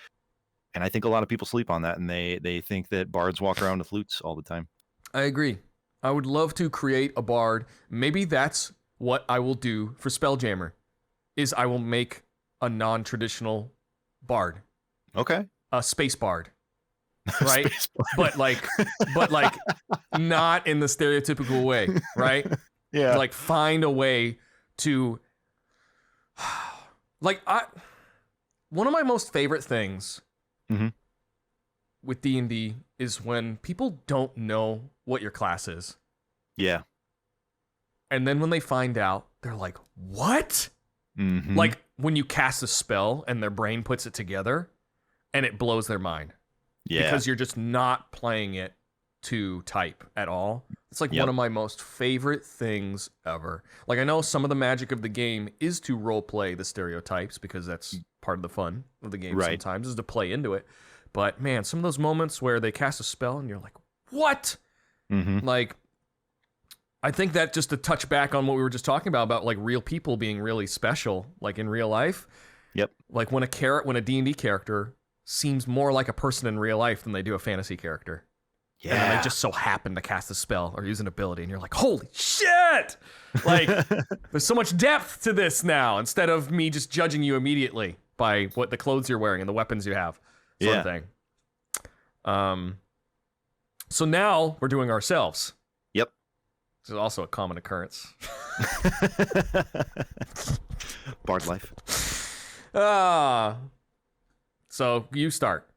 And I think a lot of people sleep on that, and they think that bards walk around with flutes all the time. I agree. I would love to create a bard. Maybe that's what I will do for Spelljammer, is I will make a non-traditional bard. Okay. A space bard. Right? Space bard. But like not in the stereotypical way, right? Yeah. Like, find a way to one of my most favorite things with D&D is when people don't know what your class is. Yeah. And then when they find out, they're like, what? Like when you cast a spell and their brain puts it together, and it blows their mind. Yeah. Because you're just not playing it to type at all. It's like one of my most favorite things ever. Like, I know some of the magic of the game is to role play the stereotypes because that's part of the fun of the game sometimes is to play into it. But man, some of those moments where they cast a spell and you're like, what? Like, I think that just to touch back on what we were just talking about like real people being really special, like in real life. Yep. Like when a D&D character seems more like a person in real life than they do a fantasy character. Yeah. And then they just so happen to cast a spell or use an ability, and you're like, holy shit! Like, there's so much depth to this now, instead of me just judging you immediately by what the clothes you're wearing and the weapons you have. Sort of thing. So now we're doing ourselves. Yep. This is also a common occurrence. Bard life. So you start.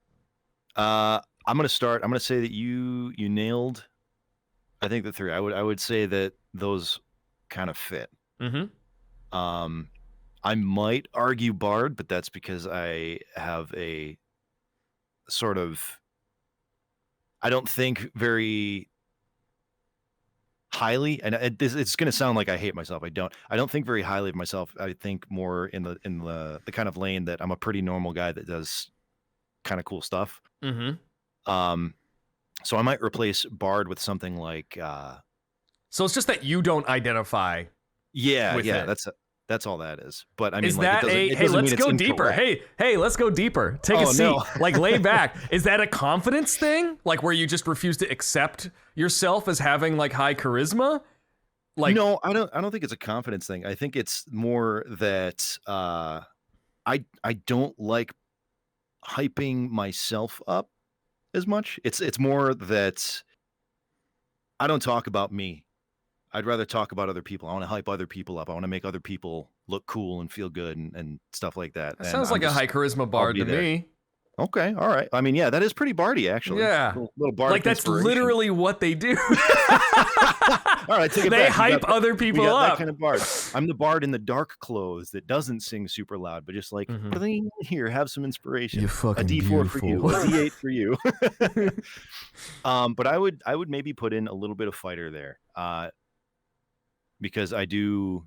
I'm gonna start. I'm gonna say that you nailed. I think the three. I would say that those kind of fit. I might argue Bard, but that's because I have a sort of. I don't think very highly, and it's going to sound like I hate myself. I don't think very highly of myself. I think more in the kind of lane that I'm a pretty normal guy that does kind of cool stuff. So I might replace Bard with something like. So it's just that you don't identify. Yeah, with it. That's all that is. But I mean, is like, that hey, let's go deeper. Hey, let's go deeper. Take a seat. No. Like, lay back. Is that a confidence thing? Like, where you just refuse to accept yourself as having like high charisma? Like, no, I don't think it's a confidence thing. I think it's more that I don't like hyping myself up as much. It's more that I don't talk about me. I'd rather talk about other people. I want to hype other people up. I want to make other people look cool and feel good and stuff like that. That sounds like a high charisma bard to me. Okay, all right. I mean, yeah, that is pretty bardy, actually. Yeah, little bard. Like, that's literally what they do. All right, take it they back. hype other people up. That kind of bard. I'm the bard in the dark clothes that doesn't sing super loud, but just like, here, have some inspiration. You're fucking a D4 beautiful. for you, a D8 for you. But I would maybe put in a little bit of fighter there, because I do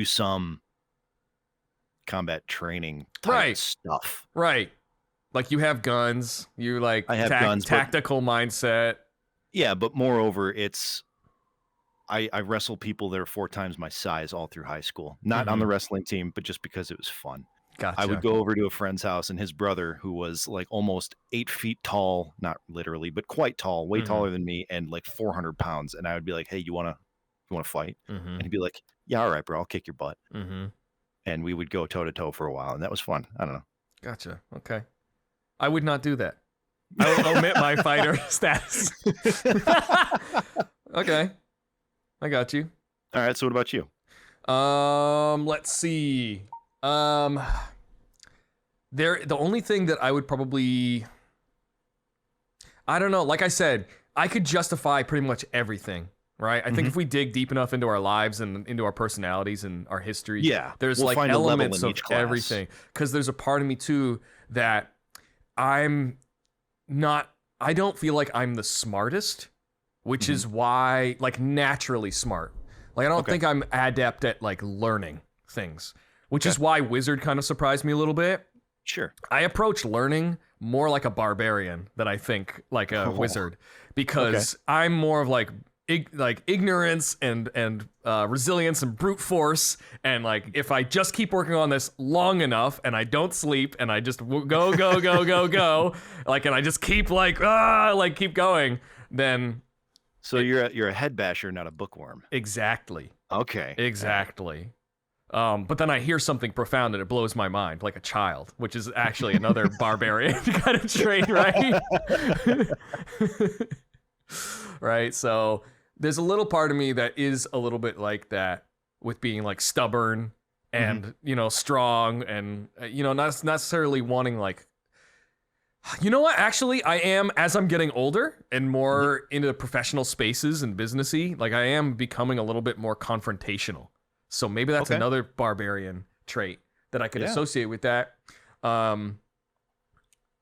some combat training type stuff. Right. Like, you have guns, you like I have guns, tactical mindset. Yeah, but moreover, I wrestle people that are 4 times my size all through high school. Not on the wrestling team, but just because it was fun. Gotcha. I would go over to a friend's house, and his brother, who was like almost 8 feet tall, not literally, but quite tall, way taller than me, and like 400 pounds. And I would be like, hey, you want to fight? And he'd be like, yeah, all right, bro, I'll kick your butt. And we would go toe to toe for a while, and that was fun. I don't know. Gotcha. Okay. I would not do that. I would omit my fighter status. Okay. I got you. All right, so what about you? Let's see. The only thing that I would probably, I don't know, like I said, I could justify pretty much everything, right? I think if we dig deep enough into our lives and into our personalities and our history, there's like elements of everything. Because there's a part of me too that I don't feel like I'm the smartest, which is why, like, naturally smart. Like, I don't think I'm adept at like learning things, which is why wizard kind of surprised me a little bit. Sure. I approach learning more like a barbarian than I think like a wizard, because I'm more of like ignorance and resilience and brute force, and like, if I just keep working on this long enough and I don't sleep and I just go like, and I just keep keep going, then. So you're a head basher, not a bookworm. Exactly. Okay. Exactly. But then I hear something profound and it blows my mind, like a child, which is actually another barbarian kind of trait, right? Right. So there's a little part of me that is a little bit like that, with being like stubborn and, strong, and, not necessarily wanting like, you know what? Actually, I am, as I'm getting older and more into professional spaces and businessy, like, I am becoming a little bit more confrontational. So maybe that's another barbarian trait that I could associate with that.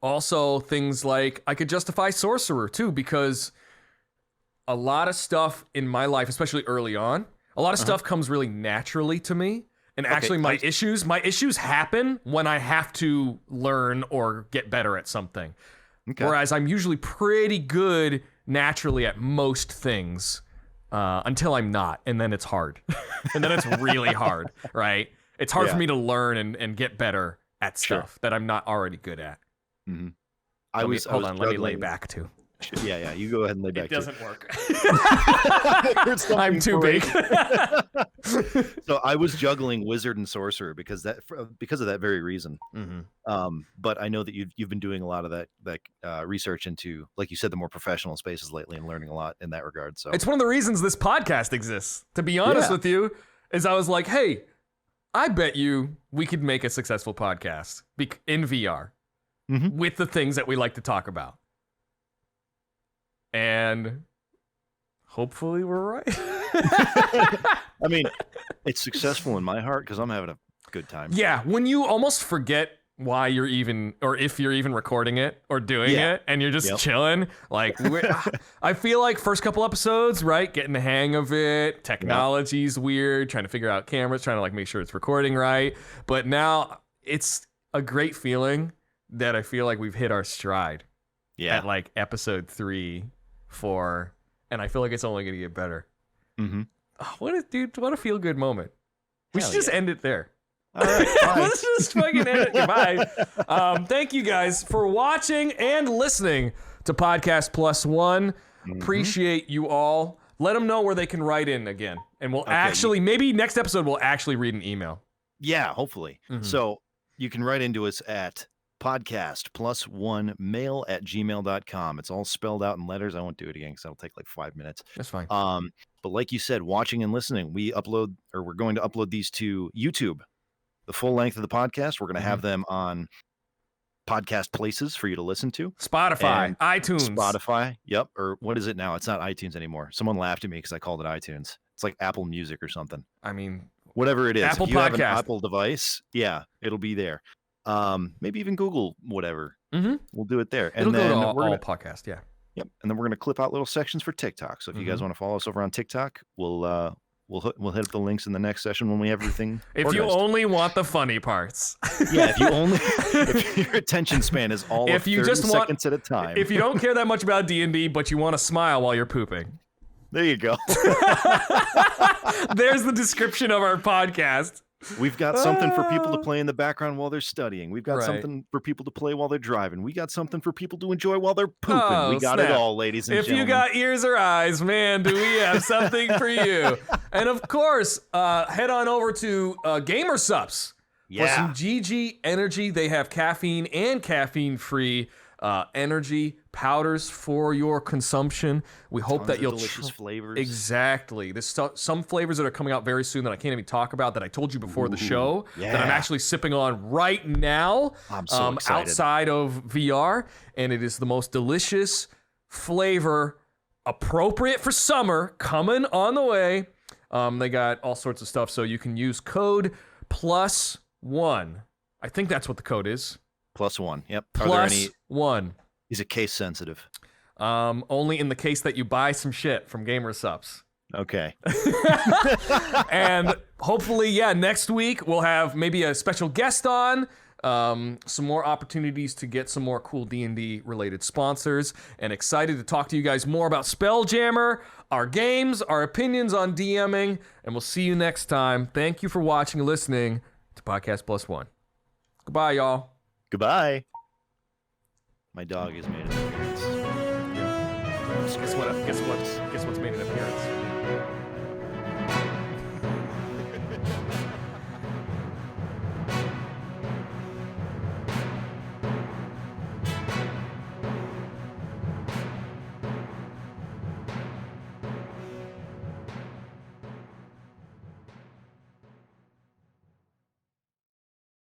Also, things like I could justify sorcerer too, because a lot of stuff in my life, especially early on, a lot of stuff comes really naturally to me. And actually, my issues happen when I have to learn or get better at something. Okay. Whereas I'm usually pretty good naturally at most things until I'm not, and then it's hard. And then it's really hard, right? It's hard for me to learn and get better at stuff that I'm not already good at. Mm-hmm. Hold on, let me lay back too. Yeah, you go ahead and lay back. It doesn't work. I'm too big. So I was juggling wizard and sorcerer because of that very reason. Mm-hmm. But I know that you've been doing a lot of that research into, like you said, the more professional spaces lately, and learning a lot in that regard. So it's one of the reasons this podcast exists. To be honest with you, is I was like, hey, I bet you we could make a successful podcast in VR with the things that we like to talk about. And hopefully we're right. I mean, it's successful in my heart because I'm having a good time. Yeah, when you almost forget why you're even, or if you're even recording it or doing it, and you're just chilling. Like, I feel like first couple episodes, right? Getting the hang of it. Technology's weird. Trying to figure out cameras. Trying to like make sure it's recording right. But now it's a great feeling that I feel like we've hit our stride. Yeah. At like episode 3, 4, and I feel like it's only going to get better. Mm-hmm. Oh, what a feel good moment. We should just end it there. All right, let's just fucking end it. Goodbye. Thank you guys for watching and listening to Podcast Plus One. Appreciate you all. Let them know where they can write in again, and we'll maybe next episode we'll actually read an email. Yeah, hopefully. So you can write into us at podcastplus1mail@gmail.com. It's all spelled out in letters. I won't do it again because that'll take like 5 minutes. That's fine. But like you said, watching and listening, we're going to upload these to YouTube. The full length of the podcast, we're going to have them on podcast places for you to listen to. Spotify, iTunes. Spotify, yep. Or what is it now? It's not iTunes anymore. Someone laughed at me because I called it iTunes. It's like Apple Music or something. I mean, whatever it is. Apple if you Podcast. have an Apple device, it'll be there. Maybe even Google, whatever. We'll do it there. It'll go to all podcast, Yep. And then we're going to clip out little sections for TikTok. So if you guys want to follow us over on TikTok, we'll hit up the links in the next session when we have everything If organized. you only want the funny parts. Yeah, if your attention span is all of 30 seconds at a time. If you don't care that much about D&D, but you want to smile while you're pooping. There you go. There's the description of our podcast. We've got something for people to play in the background while they're studying. We've got something for people to play while they're driving. We got something for people to enjoy while they're pooping. We got it all, ladies and gentlemen. If you got ears or eyes, man, do we have something for you. And of course, head on over to Gamer Sups for some GG energy. They have caffeine and caffeine-free energy powders for your consumption. We hope that you'll delicious flavors. Exactly. There's some flavors that are coming out very soon that I can't even talk about that I told you before the show that I'm actually sipping on right now. I'm so excited. Outside of VR, and it is the most delicious flavor, appropriate for summer, coming on the way. They got all sorts of stuff, so you can use code +1. I think that's what the code is. +1. Yep. +1. Is it case sensitive? Only in the case that you buy some shit from Gamer Sups. Okay. And hopefully, next week we'll have maybe a special guest on, some more opportunities to get some more cool D&D related sponsors, and excited to talk to you guys more about Spelljammer, our games, our opinions on DMing, and we'll see you next time. Thank you for watching and listening to Podcast Plus One. Goodbye, y'all. Goodbye. My dog has made an appearance. Guess what's made an appearance?